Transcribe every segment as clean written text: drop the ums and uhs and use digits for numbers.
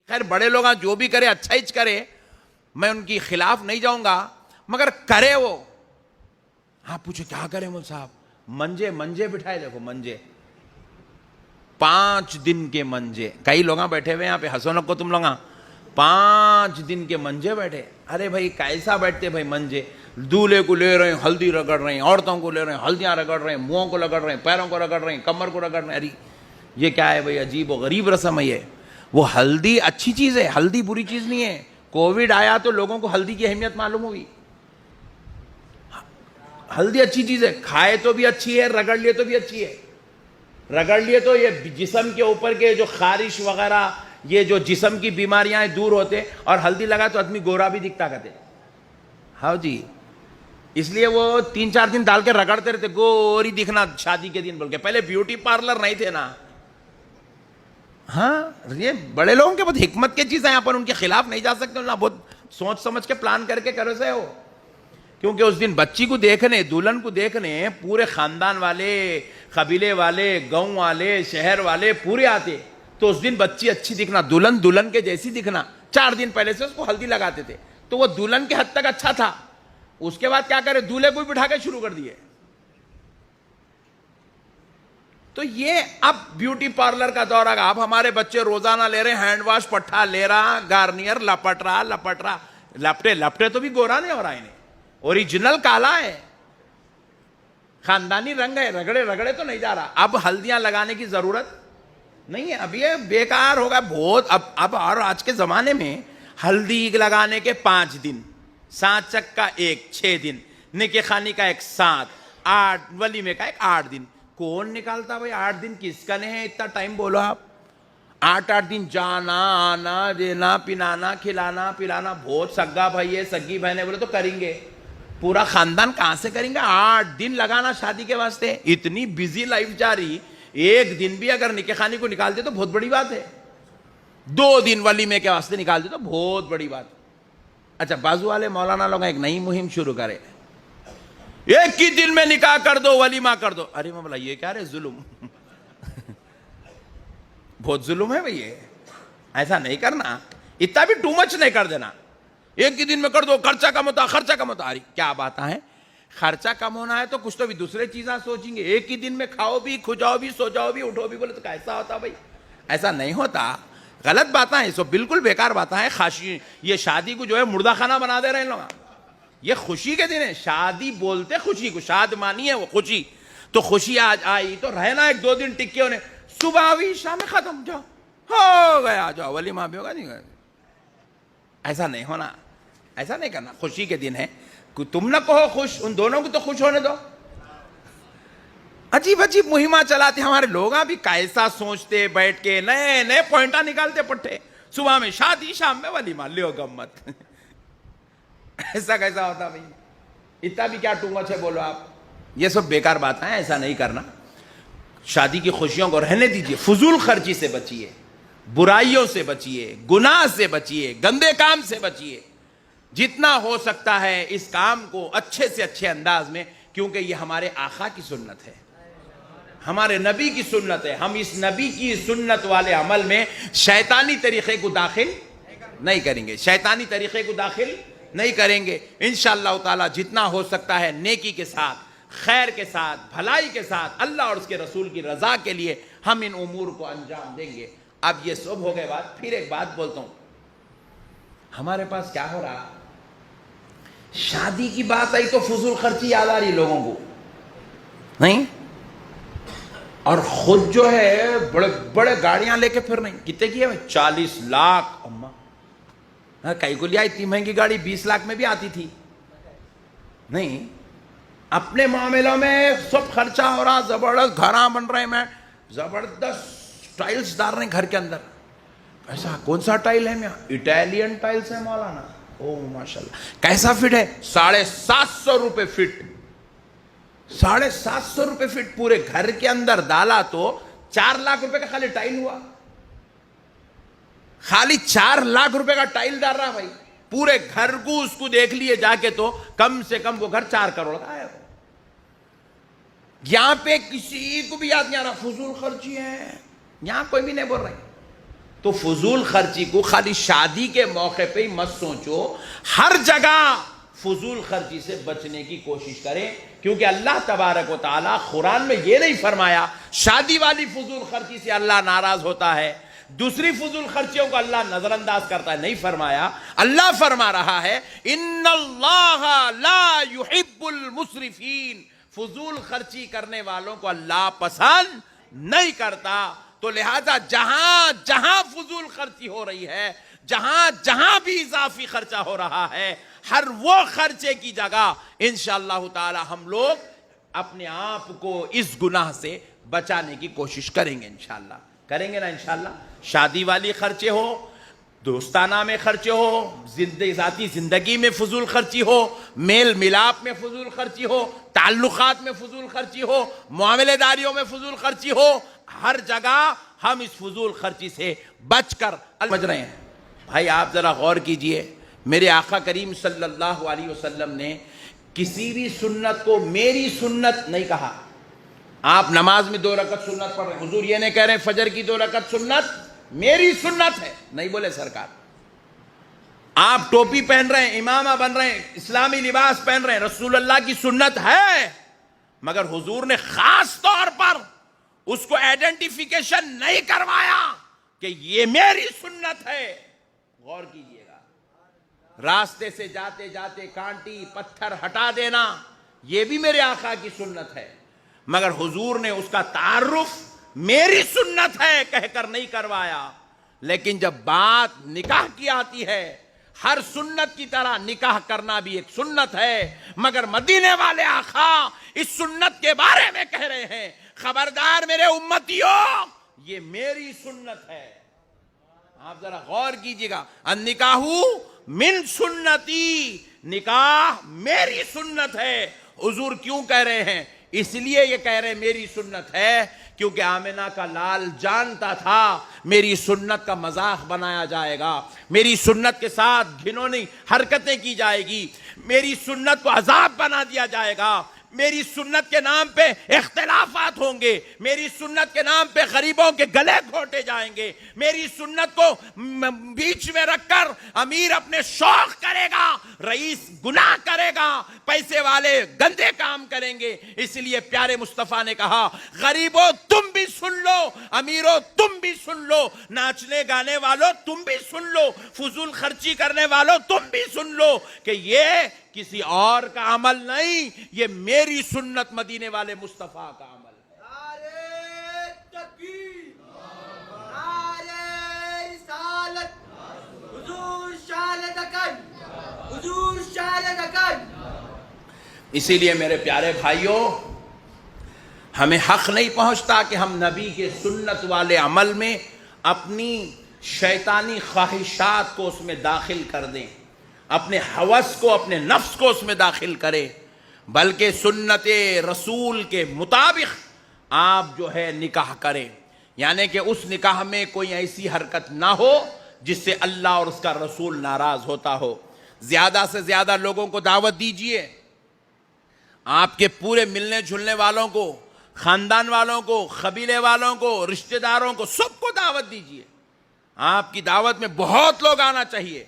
خیر بڑے لوگ جو بھی کرے اچھا ہی کرے, میں ان کی خلاف نہیں جاؤں گا, مگر کرے وہ. ہاں پوچھو کیا کرے مول صاحب؟ منجے بٹھائے, دیکھو منجے 5 دن کے منجے. کئی لوگ بیٹھے ہوئے یہاں پہ, ہنسو نکو تم لوگ, 5 دن کے منجے بیٹھے. ارے بھائی کیسا بیٹھتے بھائی منجے؟ دولہے کو لے رہے ہیں ہلدی رگڑ رہے ہیں, عورتوں کو لے رہے ہیں ہلدیاں رگڑ رہے ہیں, منہوں کو رگڑ رہے ہیں, پیروں کو رگڑ رہے ہیں, کمر کو رگڑ رہے ہیں. ارے یہ کیا ہے بھائی؟ عجیب و غریب رسم ہے یہ. وہ ہلدی اچھی چیز ہے, ہلدی بری چیز نہیں ہے. کووڈ آیا تو لوگوں کو ہلدی کی اہمیت معلوم ہوئی. ہلدی اچھی چیز ہے, کھائے تو بھی اچھی ہے, رگڑ لیے تو بھی اچھی ہے. رگڑ لیے تو یہ جسم کے اوپر کے جو خارش وغیرہ, یہ جو جسم کی بیماریاں دور ہوتے, اور ہلدی لگا تو آدمی گورا بھی دکھتا کرتے. ہاں جی, اس لیے وہ 3-4 دن ڈال کے رگڑتے رہتے, گوری دکھنا شادی کے دن بول کے. پہلے بیوٹی پارلر نہیں تھے نا. ہاں یہ بڑے لوگوں کے بہت حکمت کی چیزیں ہیں, پر ان کے خلاف نہیں جا سکتے نا. بہت سوچ سمجھ کے پلان کر کے کرو سے ہو. کیونکہ اس دن بچی کو دیکھنے, دلہن کو دیکھنے پورے خاندان والے, قبیلے والے, گاؤں والے, شہر والے پورے آتے. تو اس دن بچی اچھی دکھنا, دلہن کے جیسی دکھنا. 4 دن پہلے سے اس کو ہلدی لگاتے تھے, تو وہ دلہن کے حد تک اچھا تھا. اس کے بعد کیا کرے, دولہے کو بٹھا کے شروع کر دیے. تو یہ اب بیوٹی پارلر کا دور آ گیا. اب ہمارے بچے روزانہ لے رہے ہیں ہینڈ واش, پٹھا لے رہا, گارنیئر لپٹ رہا. لپٹے تو بھی گورا نہیں ہو رہا ہے, اوریجنل کالا ہے, خاندانی رنگ ہے. رگڑے تو نہیں جا رہا. اب ہلدیاں لگانے کی ضرورت نہیں ہے. اب یہ بیکار ہوگا بہت. اب اور آج کے زمانے میں ہلدی لگانے کے 5 دن, سانچ چک کا 6 دن, نکاح خانی کا 7, 8, ولیمے کا 8 دن. کون نکالتا بھائی 8 دن؟ کس کا نہیں ہے اتنا ٹائم؟ بولو آپ. 8 دن جانا آنا, دینا پنانا, کھلانا پلانا. بہت سگا بھائی ہے, سگی بہنیں بولے تو کریں گے. پورا خاندان کہاں سے کریں گے؟ 8 دن لگانا شادی کے واسطے. اتنی بزی لائف جاری, 1 دن بھی اگر نکاح خانی کو نکال دے تو بہت بڑی بات ہے. 2 دن ولیمے کے واسطے نکال دے تو بہت بڑی بات. اچھا بازو والے مولانا لوگ ایک نئی مہم شروع کرے, 1 ہی دن میں نکاح کر دو, ولیمہ کر دو. ارے مولا یہ کیا رہے ظلم, بہت ظلم ہے بھئی. یہ ایسا نہیں کرنا, اتنا بھی ٹو مچ نہیں کر دینا. 1 ہی دن میں کر دو, خرچہ کم ہوتا. ارے کیا بات ہے, خرچہ کم ہونا ہے تو کچھ تو بھی دوسرے چیزیں سوچیں گے. 1 ہی دن میں کھاؤ بھی, کھجاؤ بھی, سو جاؤ بھی, اٹھو بھی, بولے تو کیسا ہوتا بھائی؟ ایسا نہیں ہوتا. غلط باتیں ہیں, سو بالکل بیکار باتیں ہیں. خاشی یہ شادی کو جو ہے مردہ خانہ بنا دے رہے ہیں لوگ. یہ خوشی کے دن ہے, شادی بولتے خوشی کو, شاد مانی ہے وہ خوشی. تو خوشی آج آئی تو رہنا 1-2 دن ٹکے ہونے, صبح ہوئی شام میں ختم, جاؤ ہو گیا, جاؤ ولیمہ بھی ہوگا. نہیں ایسا نہیں ہونا, ایسا نہیں کرنا. خوشی کے دن ہے, تم نہ کہو خوش, ان دونوں کو تو خوش ہونے دو. عجیب مہمہ چلاتے ہمارے لوگ. بھی کیسا سوچتے, بیٹھ کے نئے پوائنٹا نکالتے پٹھے. صبح میں شادی, شام میں ولیمہ, لیو گمت. ایسا کیسا ہوتا بھائی؟ اتنا بھی کیا ٹو مچ ہے بولو آپ. یہ سب بیکار باتیں ہیں, ایسا نہیں کرنا. شادی کی خوشیوں کو رہنے دیجیے. فضول خرچی سے بچیے, برائیوں سے بچیے, گناہ سے بچیے, گندے کام سے بچیے. جتنا ہو سکتا ہے اس کام کو اچھے سے اچھے انداز میں, کیونکہ یہ ہمارے آقا کی سنت ہے, ہمارے نبی کی سنت ہے. ہم اس نبی کی سنت والے عمل میں شیطانی طریقے کو داخل نہیں کریں گے, شیطانی طریقے کو داخل نہیں کریں گے. انشاءاللہ تعالی جتنا ہو سکتا ہے نیکی کے ساتھ, خیر کے ساتھ, بھلائی کے ساتھ, اللہ اور اس کے رسول کی رضا کے لیے ہم ان امور کو انجام دیں گے. اب یہ سب ہو گئے بات. پھر ایک بات بولتا ہوں, ہمارے پاس کیا ہو رہا, شادی کی بات آئی تو فضول خرچی یاد آ رہی لوگوں کو نہیں, اور خود جو ہے بڑے بڑے گاڑیاں لے کے پھر نہیں. کتنے کی ہے 40 لاکھ. اماں کئی کو لیا اتنی مہنگی گاڑی 20 لاکھ میں بھی آتی تھی نہیں. اپنے معاملوں میں سب خرچہ ہو رہا, زبردست گھراں بن رہے ہیں, زبردست ٹائلز ڈال رہے ہیں گھر کے اندر. ایسا کون سا ٹائل ہے میاں؟ اٹیلین ٹائلز ہے مولانا. او ماشاءاللہ. کیسا فٹ ہے؟ 750 روپے فٹ. 750 روپے فٹ پورے گھر کے اندر ڈالا تو 4 لاکھ روپے کا خالی ٹائل ہوا. خالی 4 لاکھ روپے کا ٹائل ڈال رہا بھائی پورے گھر کو. اس کو دیکھ لیے جا کے تو کم سے کم وہ گھر 4 کروڑ کا ہے. یہاں پہ کسی کو بھی یاد نہیں آ رہا فضول خرچی ہے, یہاں کوئی بھی نہیں بول رہے. تو فضول خرچی کو خالی شادی کے موقع پہ ہی مت سوچو، ہر جگہ فضول خرچی سے بچنے کی کوشش کریں، کیونکہ اللہ تبارک و تعالیٰ قرآن میں یہ نہیں فرمایا شادی والی فضول خرچی سے اللہ ناراض ہوتا ہے، دوسری فضول خرچیوں کو اللہ نظر انداز کرتا ہے، نہیں فرمایا۔ اللہ فرما رہا ہے ان اللہ لا يحب المسرفین، فضول خرچی کرنے والوں کو اللہ پسند نہیں کرتا۔ تو لہذا جہاں جہاں فضول خرچی ہو رہی ہے، جہاں جہاں بھی اضافی خرچہ ہو رہا ہے، ہر وہ خرچے کی جگہ انشاءاللہ تعالی ہم لوگ اپنے آپ کو اس گناہ سے بچانے کی کوشش کریں گے، انشاءاللہ کریں گے نا انشاءاللہ۔ شادی والی خرچے ہو، دوستانہ میں خرچے ہو، ذاتی زندگی میں فضول خرچی ہو، میل ملاپ میں فضول خرچی ہو، تعلقات میں فضول خرچی ہو، معاملے داریوں میں فضول خرچی ہو، ہر جگہ ہم اس فضول خرچی سے بچ کر سمجھ رہے ہیں۔ بھائی آپ ذرا غور کیجئے، میرے آقا کریم صلی اللہ علیہ وسلم نے کسی بھی سنت کو میری سنت نہیں کہا۔ آپ نماز میں 2 رکعت سنت پڑھ رہے ہیں، حضور یہ نہیں کہہ رہے فجر کی 2 رکعت سنت میری سنت ہے، نہیں بولے سرکار۔ آپ ٹوپی پہن رہے ہیں، امامہ بن رہے ہیں، اسلامی لباس پہن رہے ہیں، رسول اللہ کی سنت ہے، مگر حضور نے خاص طور پر اس کو آئیڈینٹیفیکیشن نہیں کروایا کہ یہ میری سنت ہے۔ غور کیجئے گا، راستے سے جاتے جاتے کانٹی پتھر ہٹا دینا یہ بھی میرے آقا کی سنت ہے، مگر حضور نے اس کا تعارف میری سنت ہے کہہ کر نہیں کروایا۔ لیکن جب بات نکاح کی آتی ہے، ہر سنت کی طرح نکاح کرنا بھی ایک سنت ہے، مگر مدینے والے آقا اس سنت کے بارے میں کہہ رہے ہیں خبردار میرے امتیوں یہ میری سنت ہے۔ آپ ذرا غور کیجئے گا، النکاح من سنتی، نکاح میری سنت ہے۔ حضور کیوں کہہ رہے ہیں؟ اس لیے یہ کہہ رہے ہیں میری سنت ہے کیونکہ آمنہ کا لال جانتا تھا میری سنت کا مذاق بنایا جائے گا، میری سنت کے ساتھ گھنونی حرکتیں کی جائے گی، میری سنت کو عذاب بنا دیا جائے گا، میری سنت کے نام پہ اختلافات ہوں گے، میری سنت کے نام پہ غریبوں کے گلے گھونٹے جائیں گے، میری سنت کو بیچ میں رکھ کر امیر اپنے شوق کرے گا، رئیس گناہ کرے گا، پیسے والے گندے کام کریں گے۔ اس لیے پیارے مصطفیٰ نے کہا غریبوں تم بھی سن لو، امیروں تم بھی سن لو، ناچنے گانے والوں تم بھی سن لو، فضول خرچی کرنے والوں تم بھی سن لو کہ یہ کسی اور کا عمل نہیں، یہ میری سنت مدینے والے مصطفیٰ کا عمل ہے۔ نعرہ تکبیر، نعرہ رسالت، حضور شہادت اکن، حضور شہادت اکن۔ اسی لیے میرے پیارے بھائیوں، ہمیں حق نہیں پہنچتا کہ ہم نبی کے سنت والے عمل میں اپنی شیطانی خواہشات کو اس میں داخل کر دیں، اپنے ہوس کو، اپنے نفس کو اس میں داخل کرے، بلکہ سنت رسول کے مطابق آپ جو ہے نکاح کریں، یعنی کہ اس نکاح میں کوئی ایسی حرکت نہ ہو جس سے اللہ اور اس کا رسول ناراض ہوتا ہو۔ زیادہ سے زیادہ لوگوں کو دعوت دیجئے، آپ کے پورے ملنے جھلنے والوں کو، خاندان والوں کو، قبیلے والوں کو، رشتہ داروں کو، سب کو دعوت دیجئے۔ آپ کی دعوت میں بہت لوگ آنا چاہیے،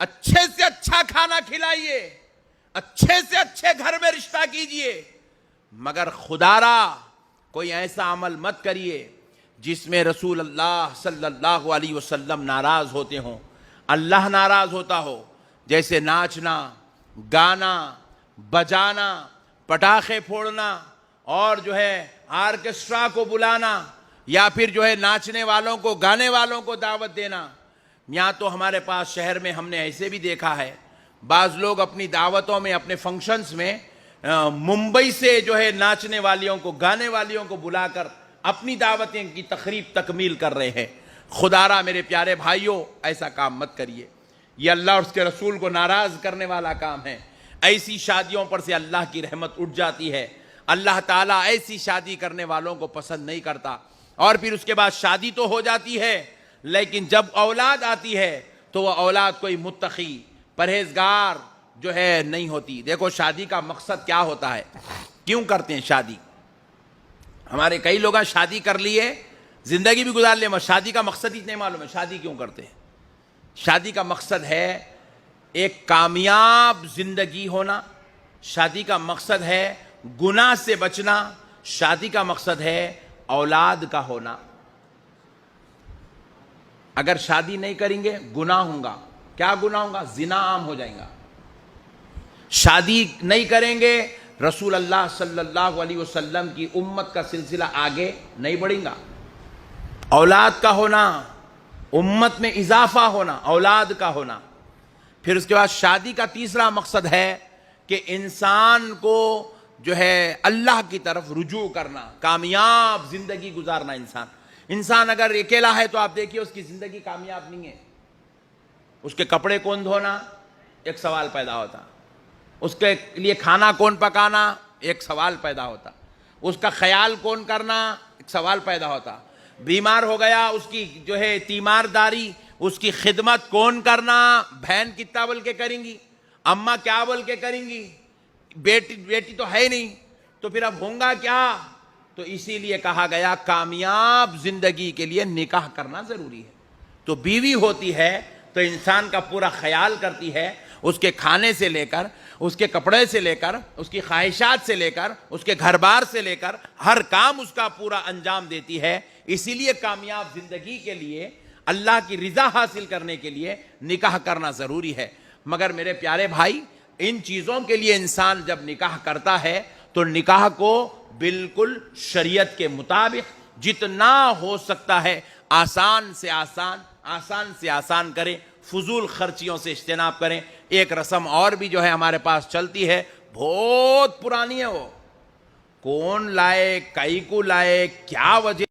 اچھے سے اچھا کھانا کھلائیے، اچھے سے اچھے گھر میں رشتہ کیجئے، مگر خدا را کوئی ایسا عمل مت کریے جس میں رسول اللہ صلی اللہ علیہ وسلم ناراض ہوتے ہوں، اللہ ناراض ہوتا ہو، جیسے ناچنا، گانا، بجانا، پٹاخے پھوڑنا، اور جو ہے آرکسٹرا کو بلانا، یا پھر جو ہے ناچنے والوں کو، گانے والوں کو دعوت دینا۔ یہاں تو ہمارے پاس شہر میں ہم نے ایسے بھی دیکھا ہے، بعض لوگ اپنی دعوتوں میں، اپنے فنکشنز میں ممبئی سے جو ہے ناچنے والیوں کو، گانے والیوں کو بلا کر اپنی دعوتیں کی تقریب تکمیل کر رہے ہیں۔ خدا را میرے پیارے بھائیوں ایسا کام مت کریے، یہ اللہ اور اس کے رسول کو ناراض کرنے والا کام ہے۔ ایسی شادیوں پر سے اللہ کی رحمت اٹھ جاتی ہے، اللہ تعالیٰ ایسی شادی کرنے والوں کو پسند نہیں کرتا، اور پھر اس کے بعد شادی تو ہو جاتی ہے لیکن جب اولاد آتی ہے تو وہ اولاد کوئی متقی، پرہیزگار جو ہے نہیں ہوتی۔ دیکھو شادی کا مقصد کیا ہوتا ہے، کیوں کرتے ہیں شادی؟ ہمارے کئی لوگ شادی کر لیے، زندگی بھی گزار لیں مگر شادی کا مقصد ہی نہیں معلوم ہے شادی کیوں کرتے ہیں. شادی کا مقصد ہے ایک کامیاب زندگی ہونا, شادی کا مقصد ہے گناہ سے بچنا, شادی کا مقصد ہے اولاد کا ہونا. اگر شادی نہیں کریں گے گناہ ہوگا. کیا گناہ ہوگا؟ زنا عام ہو جائیں گا. شادی نہیں کریں گے رسول اللہ صلی اللہ علیہ وسلم کی امت کا سلسلہ آگے نہیں بڑھیں گا. اولاد کا ہونا, امت میں اضافہ ہونا, اولاد کا ہونا. پھر اس کے بعد شادی کا تیسرا مقصد ہے کہ انسان کو جو ہے اللہ کی طرف رجوع کرنا, کامیاب زندگی گزارنا. انسان اگر اکیلا ہے تو آپ دیکھیے اس کی زندگی کامیاب نہیں ہے. اس کے کپڑے کون دھونا ایک سوال پیدا ہوتا, اس کے لیے کھانا کون پکانا ایک سوال پیدا ہوتا, اس کا خیال کون کرنا ایک سوال پیدا ہوتا. بیمار ہو گیا اس کی جو ہے تیمارداری, اس کی خدمت کون کرنا, بہن کتنا بول کے کریں گی, اماں کیا بول کے کریں گی, بیٹی تو ہے نہیں, تو پھر اب ہوگا کیا. تو اسی لیے کہا گیا کامیاب زندگی کے لیے نکاح کرنا ضروری ہے. تو بیوی ہوتی ہے تو انسان کا پورا خیال کرتی ہے, اس کے کھانے سے لے کر, اس کے کپڑے سے لے کر, اس کی خواہشات سے لے کر, اس کے گھر بار سے لے کر ہر کام اس کا پورا انجام دیتی ہے. اسی لیے کامیاب زندگی کے لیے اللہ کی رضا حاصل کرنے کے لیے نکاح کرنا ضروری ہے. مگر میرے پیارے بھائی, ان چیزوں کے لیے انسان جب نکاح کرتا ہے تو نکاح کو بالکل شریعت کے مطابق جتنا ہو سکتا ہے آسان سے آسان کریں, فضول خرچیوں سے اجتناب کریں. ایک رسم اور بھی جو ہے ہمارے پاس چلتی ہے, بہت پرانی ہے, وہ کون لائے, کئی کو لائے, کیا وجہ